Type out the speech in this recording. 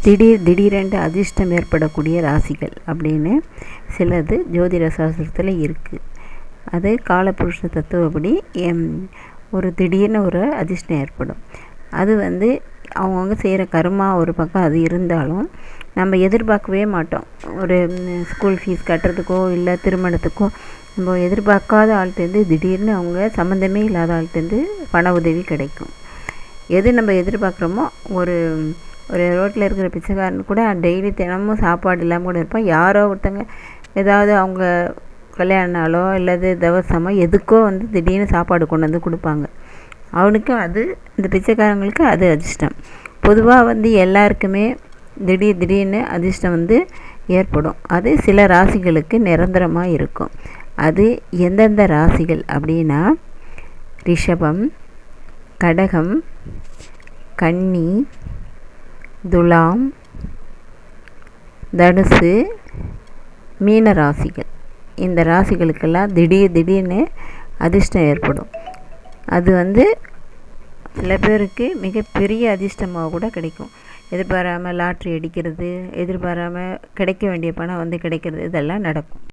திடீரென்று அதிர்ஷ்டம் ஏற்படக்கூடிய ராசிகள் அப்படின்னு சிலது ஜோதிட சாஸ்திரத்தில் இருக்குது. அது காலபுருஷ தத்துவப்படி ஒரு திடீர்னு ஒரு அதிர்ஷ்டம் ஏற்படும். அது அவங்கவுங்க செய்கிற கர்மா ஒரு பக்கம் அது இருந்தாலும் நம்ம எதிர்பார்க்கவே மாட்டோம். ஒரு ஸ்கூல் ஃபீஸ் கட்டுறதுக்கோ இல்லை திருமணத்துக்கோ நம்ம எதிர்பார்க்காத ஆள்கிட்டேருந்து திடீர்னு அவங்க சம்மந்தமே இல்லாத ஆள்கிட்டேருந்து பண உதவி கிடைக்கும். எது நம்ம எதிர்பார்க்குறோமோ ஒரு ரோட்டில் இருக்கிற பிச்சைக்காரன் கூட டெய்லி தினமும் சாப்பாடு இல்லாமல் கூட இருப்பான். யாரோ ஒருத்தங்க ஏதாவது அவங்க கல்யாண நாளோ இல்லது தவசமோ எதுக்கோ திடீர்னு சாப்பாடு கொண்டு வந்து கொடுப்பாங்க. அவனுக்கு அது இந்த பிச்சைக்காரங்களுக்கு அது அதிர்ஷ்டம். பொதுவாக எல்லாருக்குமே திடீர்னு அதிர்ஷ்டம் ஏற்படும். அது சில ராசிகளுக்கு நிரந்தரமாக இருக்கும். அது எந்தெந்த ராசிகள் அப்படின்னா ரிஷபம், கடகம், கன்னி, துலாம், தனுசு, மீன ராசிகள். இந்த ராசிகளுக்கெல்லாம் திடீர்னு அதிர்ஷ்டம் ஏற்படும். அது சில பேருக்கு மிகப்பெரிய அதிர்ஷ்டமாக கூட கிடைக்கும். எதிர்பாராமல் லாட்ரி அடிக்கிறது, எதிர்பாராமல் கிடைக்க வேண்டிய பணம் கிடைக்கிறது, இதெல்லாம் நடக்கும்.